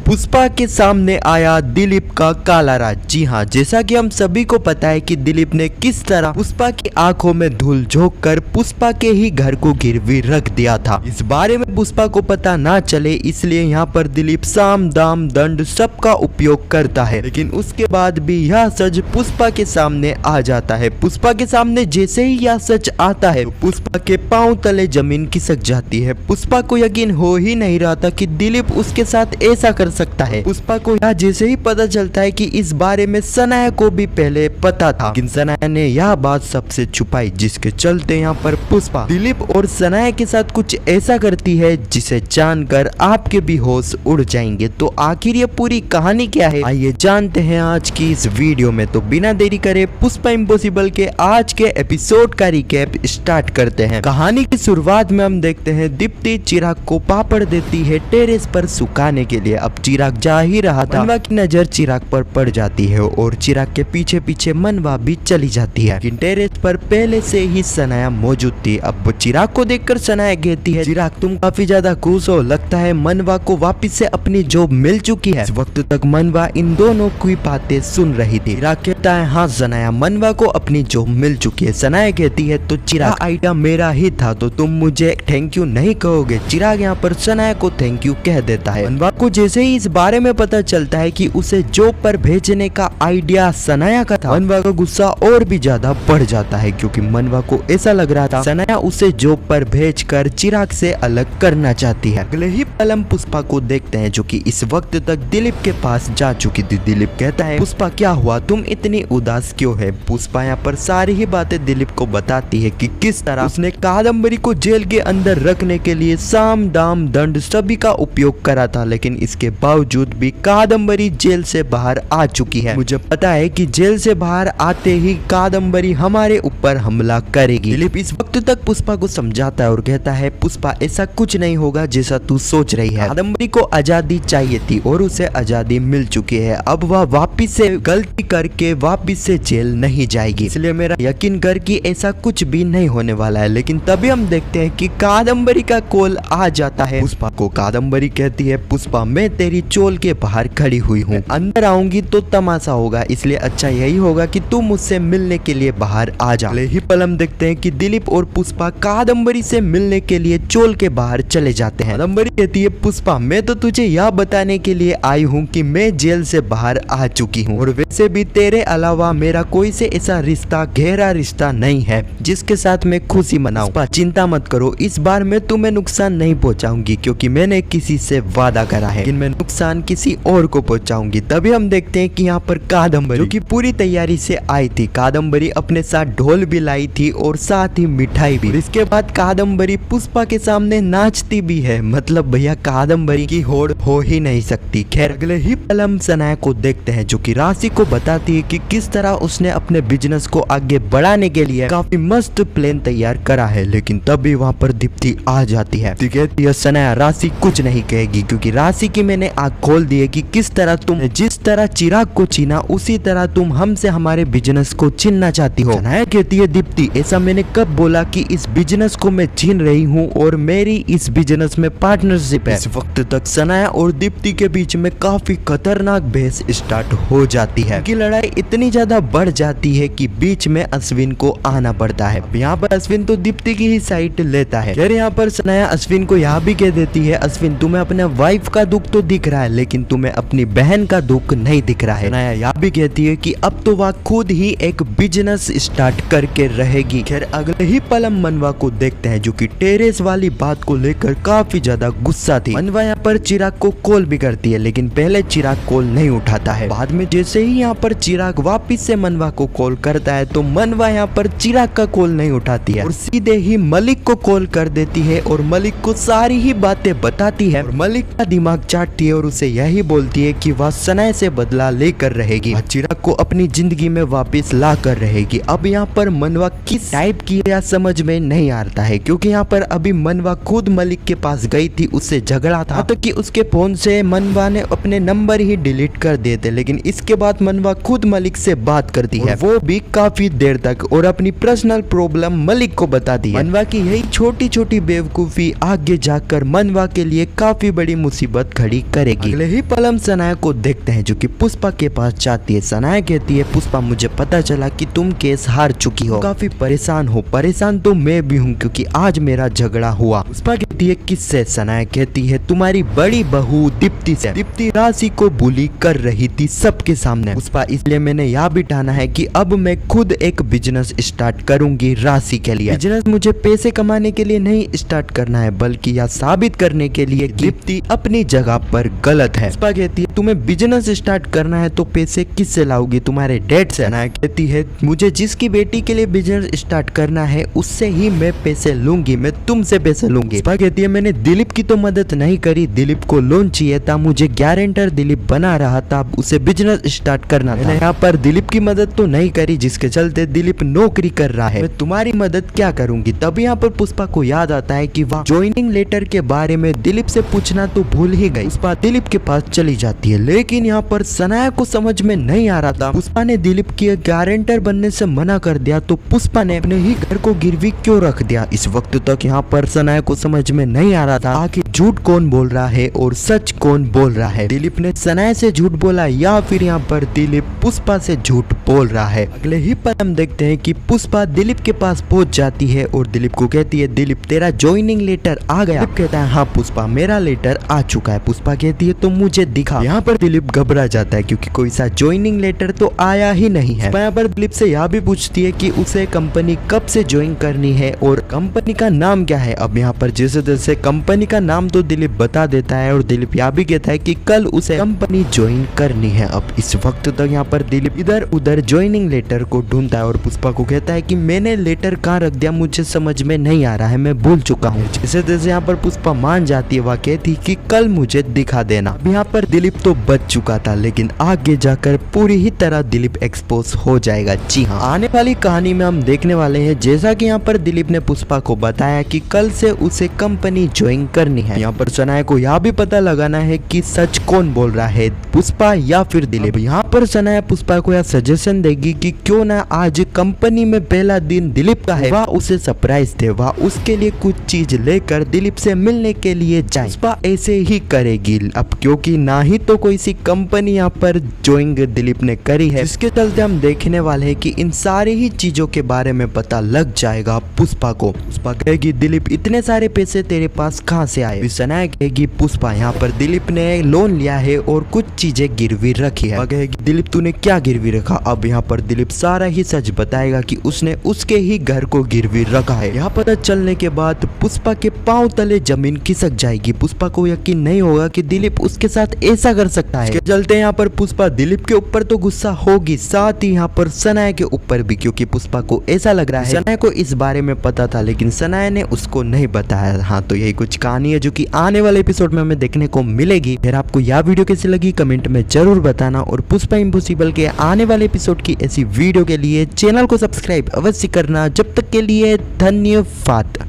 पुष्पा के सामने आया दिलीप का काला राज। जी हाँ, जैसा कि हम सभी को पता है कि दिलीप ने किस तरह पुष्पा की आंखों में धूल झोंक कर पुष्पा के ही घर को गिरवी रख दिया था। इस बारे में पुष्पा को पता ना चले इसलिए यहाँ पर दिलीप साम दाम दंड सबका उपयोग करता है, लेकिन उसके बाद भी यह सच पुष्पा के सामने आ जाता है। पुष्पा के सामने जैसे ही यह सच आता है तो पुष्पा के पांव तले जमीन खिसक जाती है। पुष्पा को यकीन हो ही नहीं रहा था कि दिलीप उसके साथ ऐसा कर सकता है। पुष्पा को यह जैसे ही पता चलता है कि इस बारे में सनाया को भी पहले पता था, लेकिन सनाया ने यह बात सबसे छुपाई, जिसके चलते यहाँ पर पुष्पा दिलीप और सनाया के साथ कुछ ऐसा करती है जिसे जानकर आपके भी होश उड़ जाएंगे। तो आखिर ये पूरी कहानी क्या है, आइए जानते हैं आज की इस वीडियो में। तो बिना देरी करे पुष्पा इम्पॉसिबल के आज के एपिसोड का रिकैप स्टार्ट करते हैं। कहानी की शुरुआत में हम देखते हैं दीप्ति चिराग को पापड़ देती है टेरेस पर सुखाने के लिए। अब चिराग जा ही रहा था, मनवा की नजर चिराग पर पड़ जाती है और चिराग के पीछे पीछे मनवा भी चली जाती है, लेकिन टेरेस पर पहले से ही सनाया मौजूद थी। अब चिराग को देखकर सनाया कहती है, चिराग तुम काफी ज्यादा खुश हो, लगता है मनवा को वापस से अपनी जॉब मिल चुकी है। इस वक्त तक मनवा इन दोनों की बातें सुन रही थी। चिराग कहता है, हाँ सनाया, मनवा को अपनी जॉब मिल चुकी है। सनाया कहती है, तो चिराग आइडिया मेरा ही था, तो तुम मुझे थैंक यू नहीं कहोगे? चिराग यहाँ पर सनाया को थैंक यू कह देता है। मनवा को जैसे ही इस बारे में पता चलता है कि उसे जॉब पर भेजने का आइडिया सनाया का था, मनवा का गुस्सा और भी ज्यादा बढ़ जाता है, क्योंकि मनवा को ऐसा लग रहा था सनाया उसे जॉब पर भेजकर चिराग से अलग करना चाहती है। अगले ही पल हम पुष्पा को देखते हैं जो कि इस वक्त तक दिलीप के पास जा चुकी थी। दिलीप कहता है, पुष्पा क्या हुआ, तुम इतनी उदास क्यों है? पुष्पा यहाँ पर सारी ही बातें दिलीप को बताती है कि किस तरह उसने कादम्बरी को जेल के अंदर रखने के लिए साम दाम दंड सभी का उपयोग करा था, लेकिन इसके बावजूद भी कादम्बरी जेल से बाहर आ चुकी है। मुझे पता है कि जेल से बाहर आते ही कादम्बरी हमारे ऊपर हमला करेगी। दिलीप इस वक्त तक पुष्पा को समझाता है और कहता है, पुष्पा ऐसा कुछ नहीं होगा जैसा तू सोच रही है। कादम्बरी को आजादी चाहिए थी और उसे आजादी मिल चुकी है। अब वह वापिस से गलती करके वापिस से जेल नहीं जाएगी, इसलिए मेरा यकीन कर कि ऐसा कुछ भी नहीं होने वाला है। लेकिन तभी हम देखते हैं कि कादम्बरी का कॉल आ जाता है पुष्पा को। कादम्बरी कहती है, पुष्पा मैं तेरी चोल के बाहर खड़ी हुई हूँ, अंदर आऊंगी तो तमाशा होगा, इसलिए अच्छा यही होगा कि तू मुझसे मिलने के लिए बाहर आ जा। अगले ही पल हम देखते हैं कि दिलीप और पुष्पा कादम्बरी से मिलने के लिए चोल के बाहर चले जाते हैं। कादम्बरी कहती है, पुष्पा मैं तो तुझे यह बताने के लिए आई हूँ कि मैं जेल से बाहर आ चुकी हूँ और वैसे भी तेरे अलावा मेरा कोई से ऐसा रिश्ता गहरा रिश्ता नहीं है जिसके साथ मैं खुशी मनाऊं। चिंता मत करो, इस बार मैं तुम्हें नुकसान नहीं पहुंचाऊंगी क्योंकि मैंने किसी से वादा करा है, लेकिन मैं नुकसान किसी और को पहुंचाऊंगी। तभी हम देखते हैं कि यहाँ पर कादम्बरी जो कि पूरी तैयारी से आई थी, कादम्बरी अपने साथ ढोल भी लाई थी और साथ ही मिठाई भी। इसके बाद कादम्बरी पुष्पा के सामने नाचती भी है, मतलब भैया कादम्बरी की होड़ हो ही नहीं सकती। खैर अगले ही पल हम सनाया को देखते हैं जो कि राशि को बताती है कि किस तरह उसने अपने बिजनेस को आगे बढ़ाने के लिए काफी मस्त प्लान तैयार करा है, लेकिन तभी वहाँ पर दीप्ति आ जाती है। कहती है, सनाया राशि कुछ नहीं कहेगी क्योंकि राशि की मैंने आँख खोल दी है कि किस तरह तुम जिस तरह चिराग को छीना उसी तरह तुम हमसे हमारे बिजनेस को छीनना चाहती हो। सनाया कहती है, दीप्ति ऐसा मैंने कब बोला कि इस बिजनेस को मैं छीन रही हूँ और मेरी इस बिजनेस में पार्टनरशिप है। इस वक्त तक सनाया और दीप्ति के बीच में काफी खतरनाक बहस स्टार्ट हो जाती है कि लड़ाई इतनी ज्यादा बढ़ जाती है कि बीच में अश्विन को आना पड़ता है। यहाँ पर अश्विन तो दीप्ति की ही साइड लेता है। फिर यहाँ पर सनाया अश्विन को यहाँ भी कह देती है, अश्विन तुम्हें अपने वाइफ का दुख तो दिख रहा है लेकिन तुम्हें अपनी बहन का दुख नहीं दिख रहा है। सनाया यहाँ भी कहती है कि अब तो वह खुद ही एक बिजनेस स्टार्ट करके रहेगी। खैर अगले ही पल हम मनवा को देखते हैं जो कि टेरेस वाली बात को लेकर काफी ज्यादा गुस्सा थी। मनवा यहाँ पर चिराग को कॉल भी करती है लेकिन पहले चिराग कॉल नहीं उठाता है। बाद में जैसे ही यहाँ पर चिराग वापिस से मनवा को कॉल करता है तो मनवा यहाँ पर चिराग का कॉल नहीं उठाती है और सीधे ही मलिक को कॉल कर देती है और मलिक को सारी ही बातें बताती है और मलिक का दिमाग चाटती है और उसे यही बोलती है कि वह सनाया से बदला लेकर रहेगी, चिराग को अपनी जिंदगी में वापस ला कर रहेगी। अब यहाँ पर मनवा किस टाइप की है समझ में नहीं आता है क्योंकि यहाँ पर अभी मनवा खुद मलिक के पास गई थी, उससे झगड़ा था तो कि उसके फोन से मनवा ने अपने नंबर ही डिलीट कर दिए थे, लेकिन इसके बाद मनवा खुद मलिक से बात करती है, वो भी काफी देर तक, और अपनी पर्सनल प्रॉब्लम मलिक को बताती है। मनवा की यही छोटी छोटी बेवकूफी आगे जाकर मनवा के लिए काफी बड़ी मुसीबत खड़ी करेगी। अगले ही पल हम सनाया को देखते हैं जो कि पुष्पा के पास जाती है। सनाया कहती है पुष्पा मुझे पता चला कि तुम केस हार चुकी हो, काफी परेशान हो। परेशान तो मैं भी हूँ क्योंकि आज मेरा झगड़ा हुआ। पुष्पा कहती है किससे? सनाया कहती है तुम्हारी बड़ी बहू दीप्ति से। दीप्ति राशि को बुली कर रही थी सबके सामने। पुष्पा इसलिए मैंने यह भी ठाना है कि अब मैं खुद एक बिजनेस स्टार्ट करूंगी राशि के लिए। बिजनेस मुझे पैसे कमाने के लिए नहीं स्टार्ट करना है बल्कि यह साबित करने के लिए दीप्ति अपनी जगह पर गलत है। पुष्पा कहती है तुम्हें बिजनेस स्टार्ट करना है तो पैसे किससे लाओगी? तुम्हारे डैड से। सनाया कहती है मुझे जिसकी बेटी के लिए बिजनेस स्टार्ट करना है उससे ही मैं पैसे लूंगी, मैं तुमसे पैसे लूंगी। पुष्पा कहती है मैंने दिलीप की तो मदद नहीं करी, दिलीप को लोन चाहिए था, मुझे गारंटर दिलीप बना रहा था, उसे बिजनेस स्टार्ट करना था। मैंने यहाँ पर दिलीप की मदद तो नहीं करी जिसके चलते दिलीप नौकरी कर रहा है, मैं तुम्हारी मदद क्या करूंगी? तब यहाँ पर पुष्पा को याद आता है कि वह ज्वाइनिंग लेटर के बारे में दिलीप से पूछना तो भूल ही गई। पुष्पा दिलीप के पास चली जाती है लेकिन यहाँ पर सनाया को समझ में नहीं आ रहा था पुष्पा ने दिलीप की गारंटर बनने से मना कर दिया तो पुष्पा ने अपने ही घर को गिरवी क्यों रख दिया। इस वक्त तक यहाँ पर सनाया को समझ में नहीं आ रहा था आखिर झूठ कौन बोल रहा है और सच कौन बोल रहा है। दिलीप ने सनाया से झूठ बोला या फिर यहाँ पर दिलीप पुष्पा से झूठ बोल रहा है। अगले ही पल हम देखते हैं कि पुष्पा दिलीप के पास पहुंच जाती है और दिलीप को कहती है दिलीप तेरा ज्वाइनिंग लेटर आ गया? दिलीप कहता है हाँ पुष्पा मेरा लेटर आ चुका है। पुष्पा कहती है तो मुझे दिखा। यहाँ पर दिलीप घबरा जाता है क्योंकि कोई सा ज्वाइनिंग लेटर तो आया ही नहीं है। यहाँ पर दिलीप से यह भी पूछती है कि उसे कंपनी कब से ज्वाइन करनी है और कंपनी का नाम क्या है। अब यहाँ पर जैसे तैसे कंपनी का नाम तो दिलीप बता देता है और दिलीप यह भी कहता है कि कल उसे कंपनी ज्वाइन करनी है। अब इस वक्त तक यहाँ पर दिलीप इधर उधर ज्वाइनिंग लेटर को ढूंढता है और पुष्पा को कहता है कि मैंने लेटर कहाँ रख दिया, मुझे समझ में नहीं आ रहा है, मैं भूल चुका हूँ। जैसे तैसे यहाँ पर पुष्पा मान जाती है, वह कहती कि कल मुझे दिखा देना। अब यहाँ पर दिलीप तो बच चुका था लेकिन आगे जाकर पूरी ही तरह दिलीप एक्सपोज हो जाएगा। जी हाँ, आने वाली कहानी में हम देखने वाले हैं जैसा कि यहाँ पर दिलीप ने पुष्पा को बताया कि कल से उसे कंपनी ज्वाइन करनी है। यहाँ पर सनाया को यह भी पता लगाना है कि सच कौन बोल रहा है, पुष्पा या फिर दिलीप। यहाँ पर सनाया पुष्पा को यह सजेशन देगी कि क्यों ना आज कंपनी में पहला दिन दिलीप का है, वह उसे सरप्राइज दे, वह उसके लिए कुछ चीज लेकर दिलीप से मिलने के लिए जाए। पुष्पा ऐसे ही करेगी अब क्योंकि ना ही तो कोई सी कंपनी यहाँ पर ज्वाइन दिलीप ने करी है, जिसके चलते हम देखने वाले हैं कि इन सारी ही चीजों के बारे में पता लग जाएगा पुष्पा को। पुष्पा कहेगी दिलीप इतने सारे पैसे तेरे पास कहाँ से आए? सनाया कहेगी पुष्पा यहाँ पर दिलीप ने लोन लिया है और कुछ चीजें गिरवी रखी है। कहेगी दिलीप तूने क्या गिरवी रखा? अब यहाँ पर दिलीप सारा ही सच बताएगा कि उसने उसके ही घर को गिरवी रखा है। यहाँ पता चलने के बाद पुष्पा के पांव तले जमीन खिसक जाएगी। पुष्पा को यकीन नहीं होगा कि दिलीप उसके साथ ऐसा कर सकता है। चलते यहाँ पर पुष्पा दिलीप के ऊपर तो गुस्सा होगी, साथ ही यहाँ पर सनाया के ऊपर भी, क्योंकि पुष्पा को ऐसा लग रहा है सनाया को इस बारे में पता था लेकिन सनाया ने उसको नहीं बताया। हाँ तो यही कुछ कहानी है जो कि आने वाले एपिसोड में हमें देखने को मिलेगी। फिर आपको यह वीडियो कैसी लगी कमेंट में जरूर बताना और पुष्पा इम्पॉसिबल के आने वाले एपिसोड की ऐसी वीडियो के लिए चैनल को सब्सक्राइब अवश्य करना। जब तक के लिए धन्यवाद।